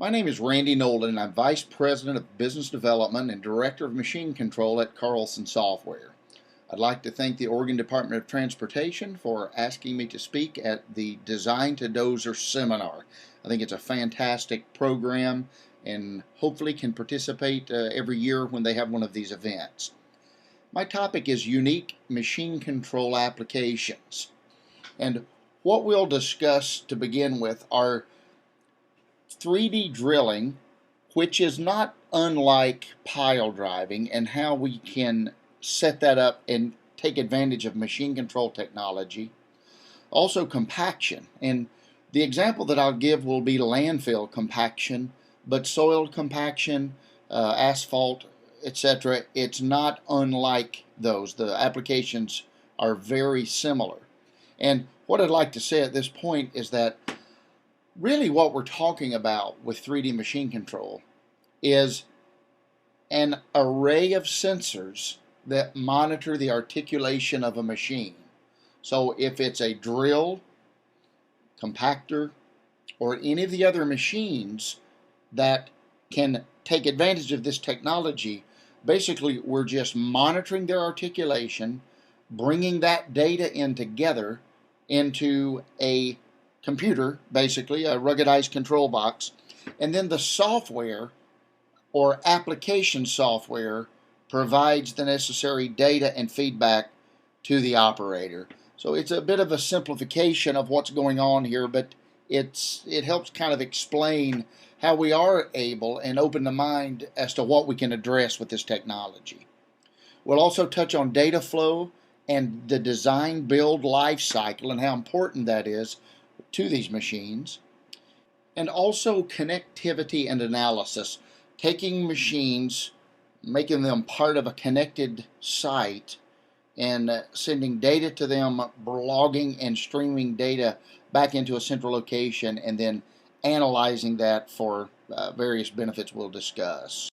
My name is Randy Nolan, and I'm Vice President of Business Development and Director of Machine Control at Carlson Software. I'd like to thank the Oregon Department of Transportation for asking me to speak at the Design to Dozer seminar. I think it's a fantastic program and hopefully can participate every year when they have one of these events. My topic is unique machine control applications. And what we'll discuss to begin with are 3D drilling, which is not unlike pile driving, and how we can set that up and take advantage of machine control technology. Also compaction, and the example that I'll give will be landfill compaction, but soil compaction, asphalt, etc. It's not unlike those. The applications are very similar. And what I'd like to say at this point is that really what we're talking about with 3D machine control is an array of sensors that monitor the articulation of a machine. So if it's a drill, compactor, or any of the other machines that can take advantage of this technology, basically we're just monitoring their articulation, bringing that data in together into a computer, basically a ruggedized control box, and then the software or application software provides the necessary data and feedback to the operator. So it's a bit of a simplification of what's going on here, but it helps kind of explain how we are able and open the mind as to what we can address with this technology. We'll also touch on data flow and the design build life cycle and how important that is to these machines, and also connectivity and analysis, taking machines, making them part of a connected site, and sending data to them, logging and streaming data back into a central location, and then analyzing that for various benefits we'll discuss.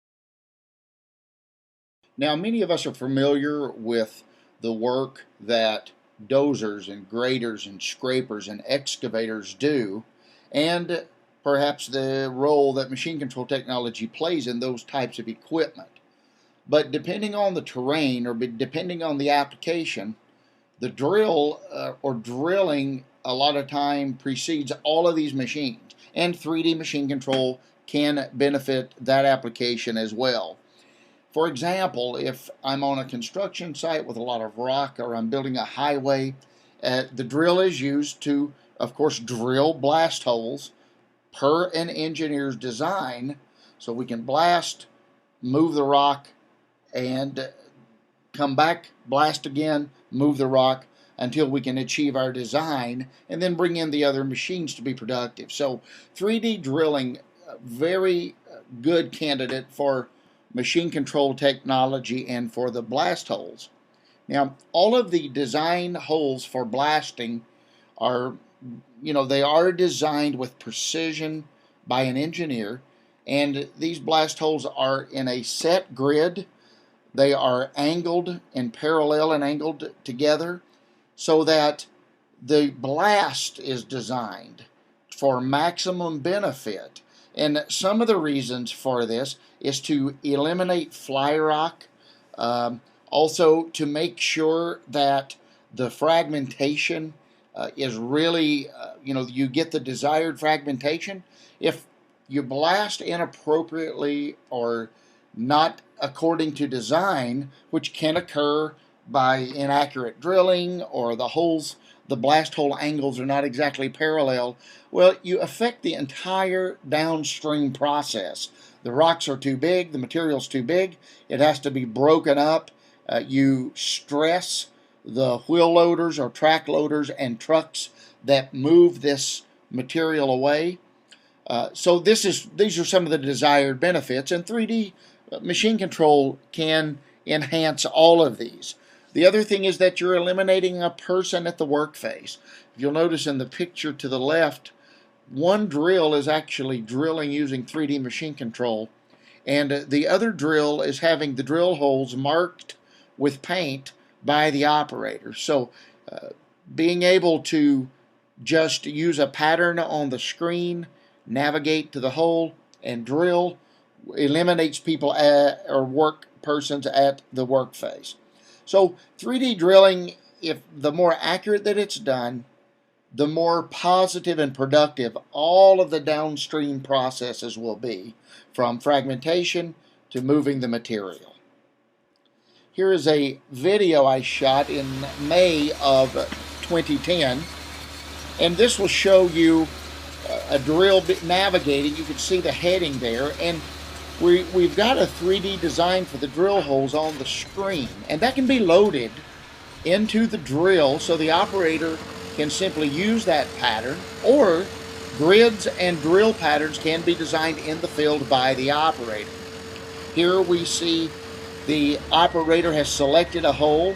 Now, many of us are familiar with the work that dozers and graders and scrapers and excavators do, and perhaps the role that machine control technology plays in those types of equipment. But depending on the terrain or depending on the application, the drill or drilling a lot of time precedes all of these machines, and 3D machine control can benefit that application as well. For example, if I'm on a construction site with a lot of rock or I'm building a highway, the drill is used to, of course, drill blast holes per an engineer's design, so we can blast, move the rock, and come back, blast again, move the rock until we can achieve our design, and then bring in the other machines to be productive. So 3D drilling, very good candidate for machine control technology and for the blast holes. Now, all of the design holes for blasting are, they are designed with precision by an engineer, and these blast holes are in a set grid. They are angled and parallel and angled together so that the blast is designed for maximum benefit. And some of the reasons for this is to eliminate fly rock, also to make sure that the fragmentation is really, you get the desired fragmentation. If you blast inappropriately or not according to design, which can occur by inaccurate drilling or the blast hole angles are not exactly parallel, well, you affect the entire downstream process. The rocks are too big, the material's too big, it has to be broken up. You stress the wheel loaders or track loaders and trucks that move this material away. So these are some of the desired benefits, and 3D machine control can enhance all of these. The other thing is that you're eliminating a person at the work face. You'll notice in the picture to the left, one drill is actually drilling using 3D machine control, and the other drill is having the drill holes marked with paint by the operator. So being able to just use a pattern on the screen, navigate to the hole, and drill, eliminates people or work persons at the work phase. So 3D drilling, if the more accurate that it's done, the more positive and productive all of the downstream processes will be, from fragmentation to moving the material. Here is a video I shot in May of 2010, and this will show you a drill navigating. You can see the heading there, and we've got a 3D design for the drill holes on the screen, and that can be loaded into the drill so the operator can simply use that pattern, or grids and drill patterns can be designed in the field by the operator. Here we see the operator has selected a hole.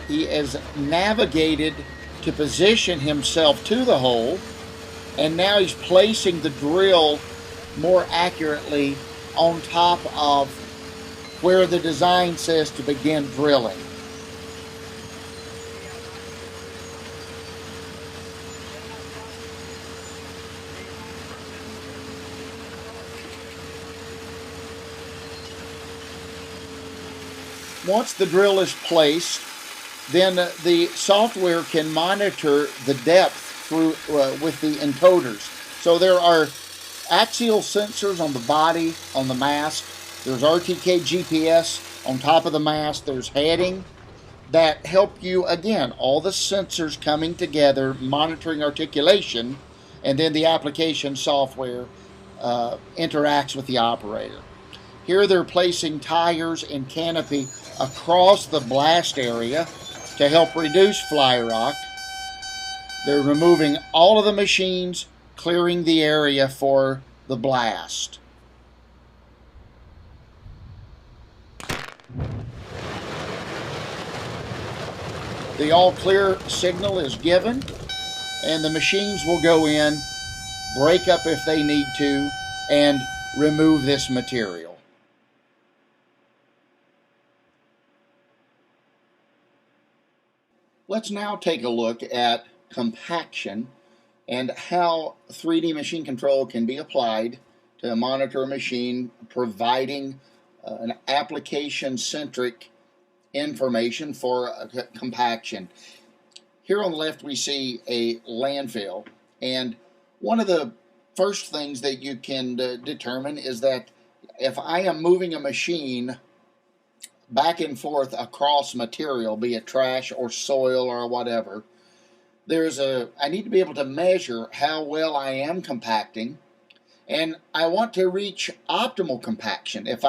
He has navigated to position himself to the hole, and now he's placing the drill more accurately on top of where the design says to begin drilling. Once the drill is placed, then the software can monitor the depth through with the encoders. So there are axial sensors on the body, on the mast. There's RTK GPS on top of the mast. There's heading that help you, again, all the sensors coming together, monitoring articulation, and then the application software interacts with the operator. Here they're placing tires and canopy across the blast area to help reduce fly rock. They're removing all of the machines, clearing the area for the blast. The all clear signal is given, and the machines will go in, break up if they need to, and remove this material. Let's now take a look at compaction and how 3D machine control can be applied to monitor a machine, providing an application-centric information for compaction. Here on the left we see a landfill, and one of the first things that you can determine is that if I am moving a machine back and forth across material, be it trash or soil or whatever, I need to be able to measure how well I am compacting, and I want to reach optimal compaction. If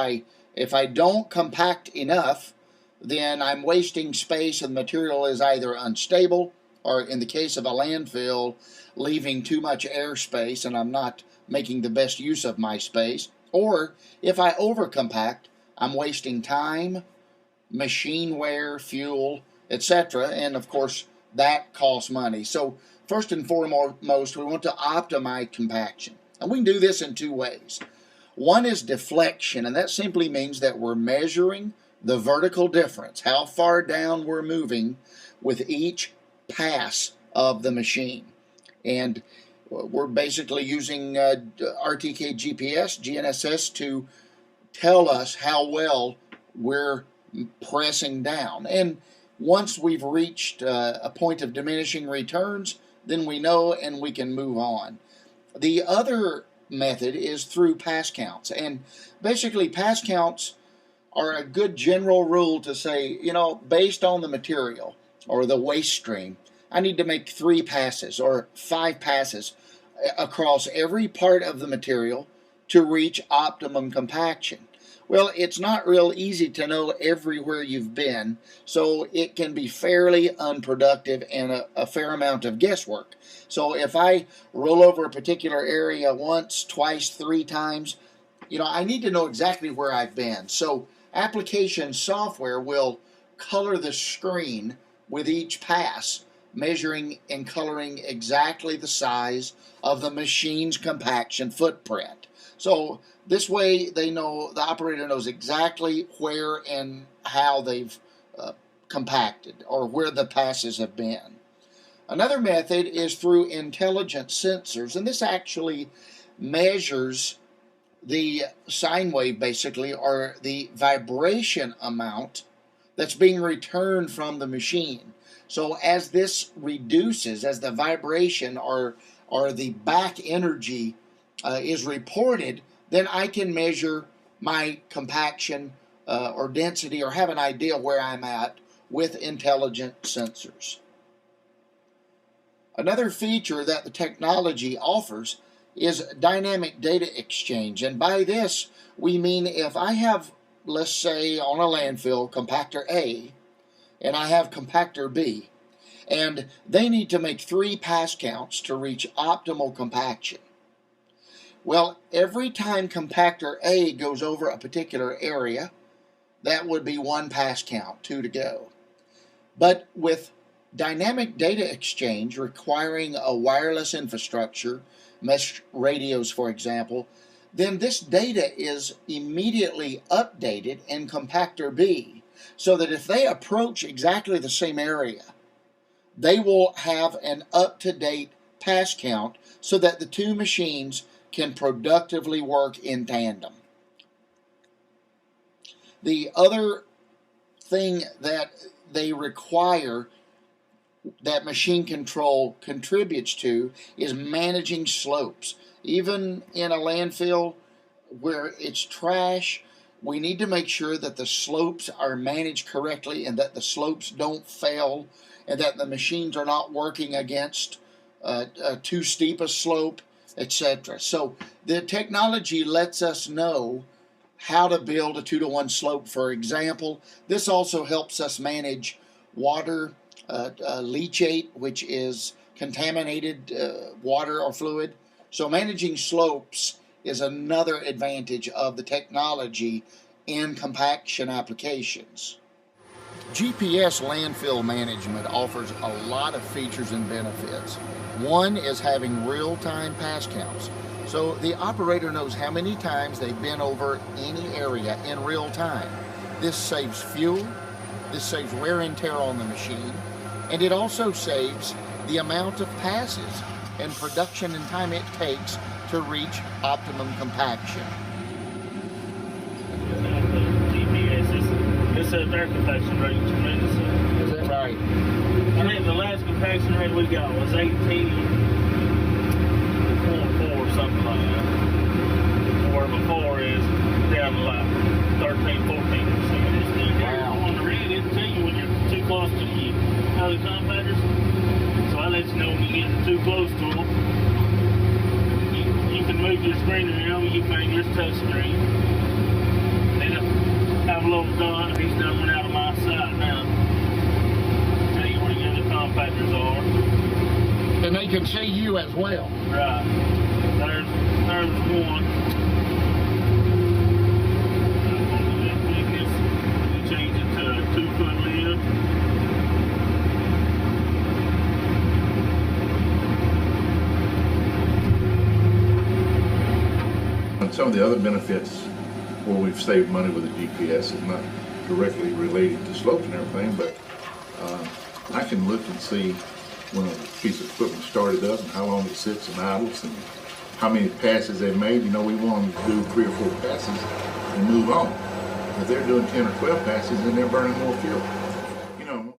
I don't compact enough, then I'm wasting space and the material is either unstable, or in the case of a landfill, leaving too much airspace and I'm not making the best use of my space. Or if I overcompact, I'm wasting time, machine wear, fuel, etc. And of course, that costs money. So first and foremost, we want to optimize compaction. And we can do this in two ways. One is deflection, and that simply means that we're measuring the vertical difference, how far down we're moving with each pass of the machine. And we're basically using RTK GPS, GNSS, to tell us how well we're pressing down. And once we've reached a point of diminishing returns, then we know and we can move on. The other method is through pass counts. And basically pass counts are a good general rule to say, based on the material or the waste stream, I need to make 3 passes or 5 passes across every part of the material to reach optimum compaction. Well, it's not real easy to know everywhere you've been, so it can be fairly unproductive and a fair amount of guesswork. So if I roll over a particular area once, twice, 3 times, I need to know exactly where I've been. So application software will color the screen with each pass, measuring and coloring exactly the size of the machine's compaction footprint. So this way the operator knows exactly where and how they've compacted or where the passes have been. Another method is through intelligent sensors, and this actually measures the sine wave basically, or the vibration amount that's being returned from the machine. So as this reduces, as the vibration or the back energy is reported, then I can measure my compaction or density, or have an idea where I'm at with intelligent sensors. Another feature that the technology offers is dynamic data exchange. And by this, we mean if I have, let's say on a landfill, compactor A, and I have compactor B, and they need to make 3 pass counts to reach optimal compaction. Well, every time compactor A goes over a particular area, that would be 1 pass count, 2 to go. But with dynamic data exchange requiring a wireless infrastructure, mesh radios for example, then this data is immediately updated in compactor B, so that if they approach exactly the same area, they will have an up-to-date pass count so that the 2 machines can productively work in tandem. The other thing that they require that machine control contributes to is managing slopes. Even in a landfill where it's trash, we need to make sure that the slopes are managed correctly and that the slopes don't fail and that the machines are not working against too steep a slope, etc. So the technology lets us know how to build a 2-to-1 slope, for example. This also helps us manage water leachate, which is contaminated water or fluid. So managing slopes is another advantage of the technology in compaction applications. GPS landfill management offers a lot of features and benefits. One is having real-time pass counts. So the operator knows how many times they've been over any area in real time. This saves fuel, this saves wear and tear on the machine, and it also saves the amount of passes and production and time it takes to reach optimum compaction. This is their compaction rate tremendously. Is that right? I think the last compaction rate we got was 18.4, something like that. Where before is down to like 13, 14%. Wow. On the rig, it'll tell you when you're too close to the other compactors. So I let you know when you're getting too close to them. You can move your screen around, you can make your touch screen. Then have a little dot, he's done one out of my side now. Tell you where the other compactors are. And they can see you as well. Right. There's one. Thickness. We change it to a 2-foot lid. And some of the other benefits where we've saved money with the GPS is not directly related to slopes and everything, but I can look and see when a piece of equipment started up and how long it sits and idles and how many passes they made. You know, we want them to do 3 or 4 passes and move on. If they're doing 10 or 12 passes, then they're burning more fuel. You know.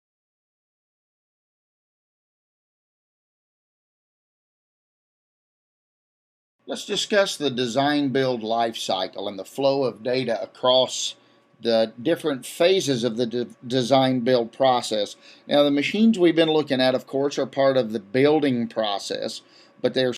Let's discuss the design-build life cycle and the flow of data across the different phases of the design-build process. Now, the machines we've been looking at, of course, are part of the building process, but they're